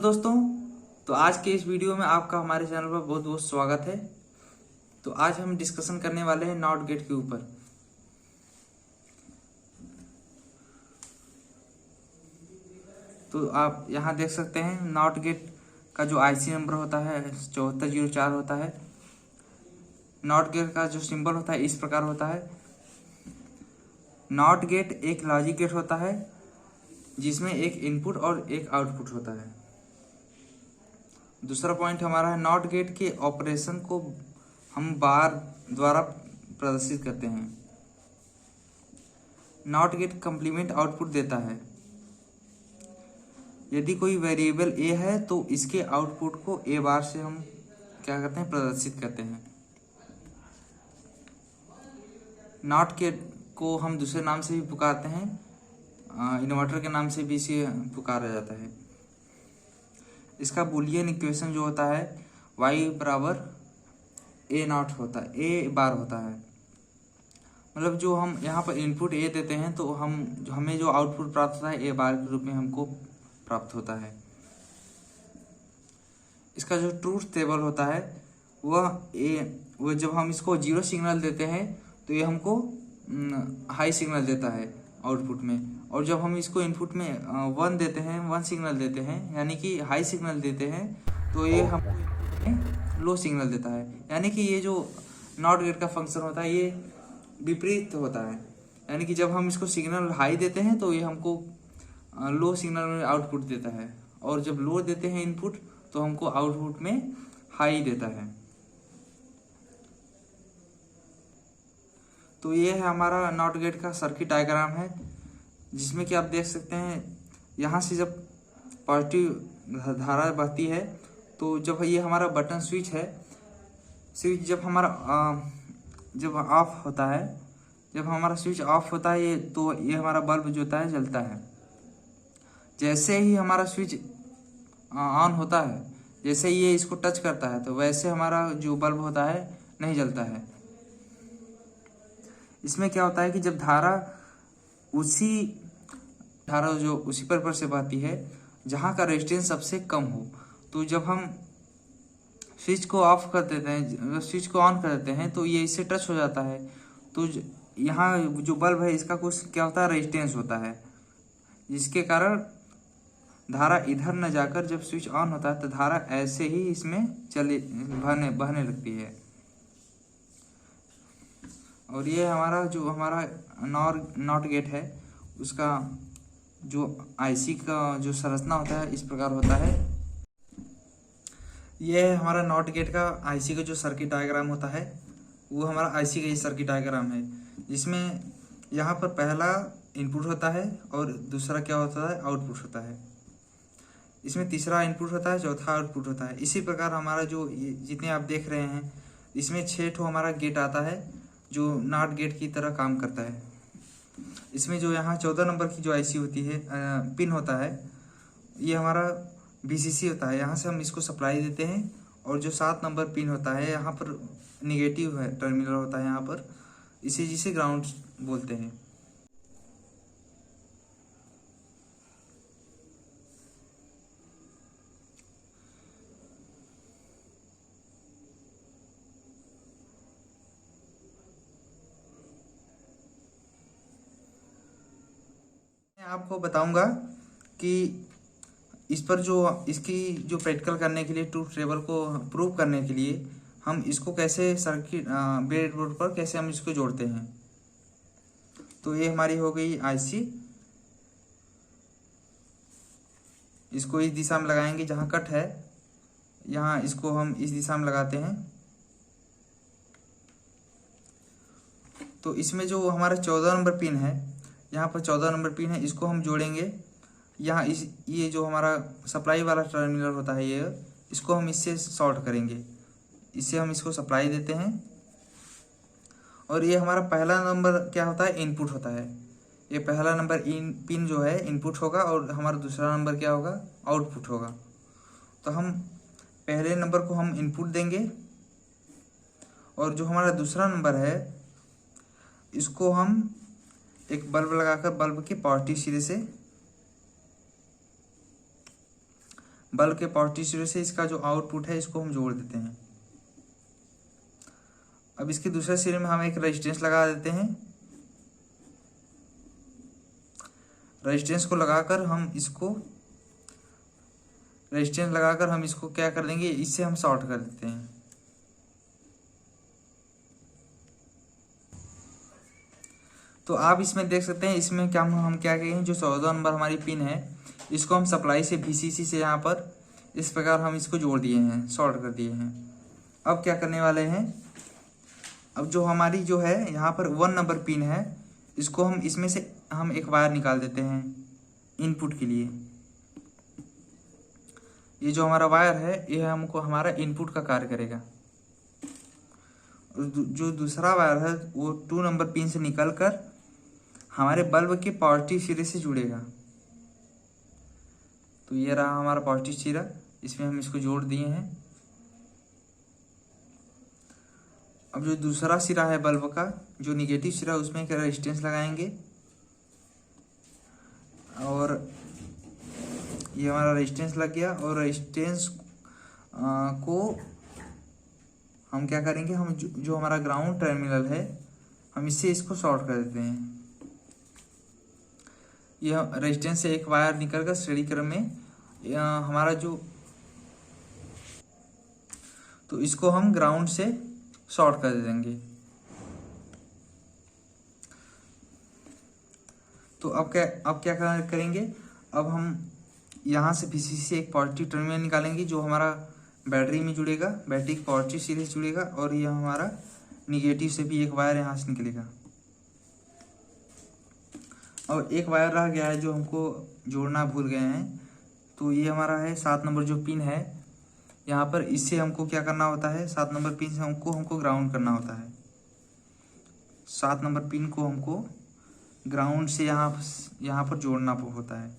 दोस्तों, तो आज के इस वीडियो में आपका हमारे चैनल पर बहुत बहुत स्वागत है। तो आज हम डिस्कशन करने वाले हैं नॉट गेट के ऊपर। तो आप यहाँ देख सकते हैं नॉट गेट का जो आईसी नंबर होता है 7404 होता है। नॉट गेट का जो सिंबल होता है इस प्रकार होता है। नॉट गेट एक लॉजिक गेट होता है जिसमें एक इनपुट और एक आउटपुट होता है। दूसरा पॉइंट हमारा है नॉट गेट के ऑपरेशन को हम बार द्वारा प्रदर्शित करते हैं। नॉट गेट कंप्लीमेंट आउटपुट देता है। यदि कोई वेरिएबल ए है तो इसके आउटपुट को ए बार से हम क्या करते हैं, प्रदर्शित करते हैं। नॉट गेट को हम दूसरे नाम से भी पुकारते हैं, इन्वर्टर के नाम से भी इसे पुकारा जाता है। इसका बूलियन इक्वेशन जो होता है y बराबर ए नॉट होता है, ए बार होता है। मतलब जो हम यहाँ पर इनपुट ए देते हैं तो हमें जो आउटपुट प्राप्त होता है ए बार के रूप में हमको प्राप्त होता है। इसका जो ट्रूथ टेबल होता है वो जब हम इसको 0 सिग्नल देते हैं तो ये हमको हाई सिग्नल देता है आउटपुट में, और जब हम इसको इनपुट में 1 देते हैं, 1 सिग्नल देते हैं यानी कि हाई सिग्नल देते हैं, तो ये हमको लो सिग्नल देता है। यानी कि ये जो नॉट गेट का फंक्शन होता है ये विपरीत होता है। यानी कि जब हम इसको सिग्नल हाई देते हैं तो ये हमको लो सिग्नल में आउटपुट देता है, और जब लो देते हैं इनपुट तो हमको आउटपुट में हाई देता है। तो ये है हमारा नॉट गेट का सर्किट डायग्राम है, जिसमें कि आप देख सकते हैं यहाँ से जब पॉजिटिव धारा बहती है तो जब ये हमारा बटन स्विच है, स्विच जब ऑफ होता है, जब हमारा स्विच ऑफ होता है तो ये हमारा बल्ब जो होता है जलता है। जैसे ही हमारा स्विच ऑन होता है, जैसे ये इसको टच करता है तो वैसे हमारा जो बल्ब होता है नहीं जलता है। इसमें क्या होता है कि जब धारा उसी पर से बहती है जहाँ का रेजिस्टेंस सबसे कम हो, तो जब हम स्विच को ऑफ कर देते हैं, स्विच को ऑन कर देते हैं तो ये इससे टच हो जाता है। तो यहाँ जो बल्ब है इसका कुछ क्या होता है, रेजिस्टेंस होता है, जिसके कारण धारा इधर न जाकर जब स्विच ऑन होता है तो धारा ऐसे ही इसमें बहने लगती है। और ये हमारा नॉट गेट है, उसका जो आईसी का जो संरचना होता है इस प्रकार होता है। ये है हमारा नॉट गेट का आईसी का जो सर्किट डायग्राम होता है, वो हमारा आईसी का ये सर्किट डायग्राम है, जिसमें यहाँ पर पहला इनपुट होता है और दूसरा क्या होता है, आउटपुट होता है। इसमें तीसरा इनपुट होता है, चौथा आउटपुट होता है। इसी प्रकार हमारा जो जितने आप देख रहे हैं इसमें 6 ठो हमारा गेट आता है जो नॉट गेट की तरह काम करता है। इसमें जो यहाँ 14 नंबर की जो आईसी होती है, पिन होता है, ये हमारा बीसीसी होता है। यहाँ से हम इसको सप्लाई देते हैं, और जो 7 नंबर पिन होता है यहाँ पर निगेटिव है टर्मिनल होता है यहाँ पर, जिसे ग्राउंड बोलते हैं। मैं आपको बताऊंगा कि इस पर इसकी जो प्रैक्टिकल करने के लिए ट्रूथ टेबल को प्रूव करने के लिए हम इसको कैसे सर्किट ब्रेडबोर्ड पर कैसे हम इसको जोड़ते हैं। तो ये हमारी हो गई आईसी। इसको इस दिशा में लगाएंगे जहाँ कट है, यहाँ इसको हम इस दिशा में लगाते हैं। तो इसमें जो हमारा 14 नंबर पिन है, यहाँ पर 14 नंबर पिन है, इसको हम जोड़ेंगे यहाँ ये जो हमारा सप्लाई वाला टर्मिनल होता है इसको हम इससे शॉर्ट करेंगे, इससे हम इसको सप्लाई देते हैं। और ये हमारा पहला नंबर क्या होता है, इनपुट होता है। ये पहला नंबर पिन जो है इनपुट होगा, और हमारा दूसरा नंबर क्या होगा, आउटपुट होगा। तो हम पहले नंबर को हम इनपुट देंगे, और जो हमारा दूसरा नंबर है इसको हम एक बल्ब लगाकर बल्ब के पॉजिटिव सिरे से बल्ब के पॉजिटिव सिरे से इसका जो आउटपुट है इसको हम जोड़ देते हैं। अब इसके दूसरे सिरे में हम एक रेजिस्टेंस लगा देते हैं। रेजिस्टेंस को लगाकर हम इसको क्या कर देंगे, इससे हम शॉर्ट कर देते हैं। तो आप इसमें देख सकते हैं, इसमें क्या हम क्या करेंगे, जो 14 नंबर हमारी पिन है इसको हम सप्लाई से VCC से यहाँ पर इस प्रकार हम इसको जोड़ दिए हैं, शॉर्ट कर दिए हैं। अब क्या करने वाले हैं, अब जो हमारी जो है यहाँ पर 1 नंबर पिन है इसको हम इसमें से हम एक वायर निकाल देते हैं इनपुट के लिए। ये जो हमारा वायर है ये हमको हमारा इनपुट का कार्य करेगा। जो दूसरा वायर है वो 2 नंबर पिन से निकलकर हमारे बल्ब के पॉजिटिव सिरे से जुड़ेगा। तो ये रहा हमारा पॉजिटिव सिरा, इसमें हम इसको जोड़ दिए हैं। अब जो दूसरा सिरा है बल्ब का, जो निगेटिव सिरा, उसमें एक रेजिस्टेंस लगाएंगे और ये हमारा रेजिस्टेंस लग गया। और रेजिस्टेंस को हम क्या करेंगे, हम जो हमारा ग्राउंड टर्मिनल है हम इससे इसको शॉर्ट कर देते हैं। यह रेजिस्टेंस से एक वायर निकलकर श्रेणी क्रम में हमारा जो, तो इसको हम ग्राउंड से शॉर्ट कर देंगे। तो अब क्या करेंगे, अब हम यहाँ से VCC से एक पॉजिटिव टर्मिनल निकालेंगे जो हमारा बैटरी में जुड़ेगा, बैटरी के पॉजिटिव सिरे से जुड़ेगा। और यह हमारा निगेटिव से भी एक वायर यहाँ से निकलेगा। और एक वायर रह गया है जो हमको जोड़ना भूल गए हैं, तो ये हमारा है 7 नंबर जो पिन है यहाँ पर, इससे हमको क्या करना होता है, 7 नंबर पिन से हमको ग्राउंड करना होता है। 7 नंबर पिन को हमको ग्राउंड से यहाँ पर जोड़ना होता है।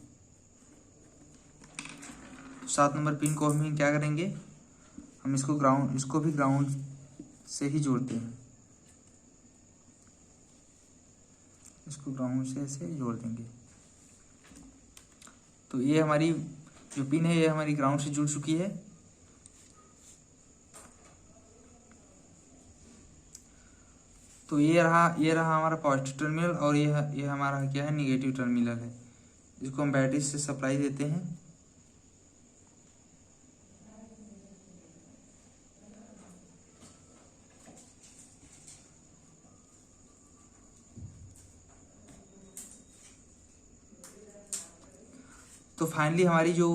7 नंबर पिन को हम क्या करेंगे, हम इसको भी ग्राउंड से ही जोड़ते हैं। इसको ग्राउंड से ऐसे जोड़ देंगे। तो ये हमारी जो पिन है ये हमारी ग्राउंड से जुड़ चुकी है। तो ये रहा हमारा पॉजिटिव टर्मिनल और ये हमारा क्या है, निगेटिव टर्मिनल है, जिसको हम बैटरी से सप्लाई देते हैं। तो फाइनली हमारी जो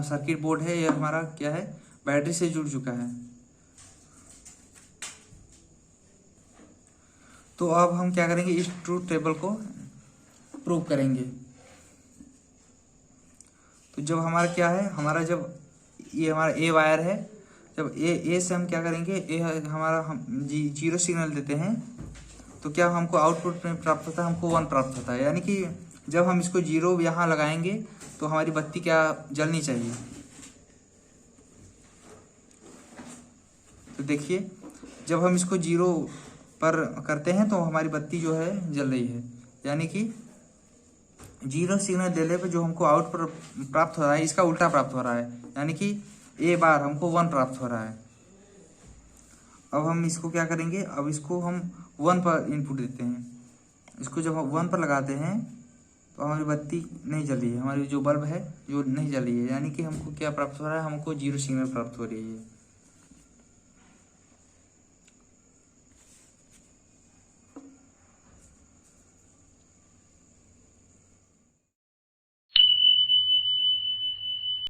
सर्किट बोर्ड है ये हमारा क्या है, बैटरी से जुड़ चुका है। तो अब हम क्या करेंगे, इस ट्रूथ टेबल को प्रूव करेंगे। तो जब हमारा क्या है, हमारा जब ये हमारा ए वायर है, जब ए से हम क्या करेंगे, ए हमारा हम 0 सिग्नल देते हैं तो क्या हमको आउटपुट में प्राप्त होता है, हमको 1 प्राप्त होता है। यानी कि जब हम इसको 0 यहाँ लगाएंगे तो हमारी बत्ती क्या जलनी चाहिए। तो देखिए जब हम इसको 0 पर करते हैं तो हमारी बत्ती जो है जल रही है। यानी कि 0 सिग्नल देने पे जो हमको आउटपुट प्राप्त हो रहा है इसका उल्टा प्राप्त हो रहा है। यानी कि ए बार हमको 1 प्राप्त हो रहा है। अब हम इसको क्या करेंगे, अब इसको हम 1 पर इनपुट देते हैं। इसको जब हम 1 पर लगाते हैं तो हमारी बत्ती नहीं जल रही है, हमारी जो बल्ब है जो नहीं जल रही है। यानी कि हमको क्या प्राप्त हो रहा है, हमको 0 सिग्नल प्राप्त हो रही है।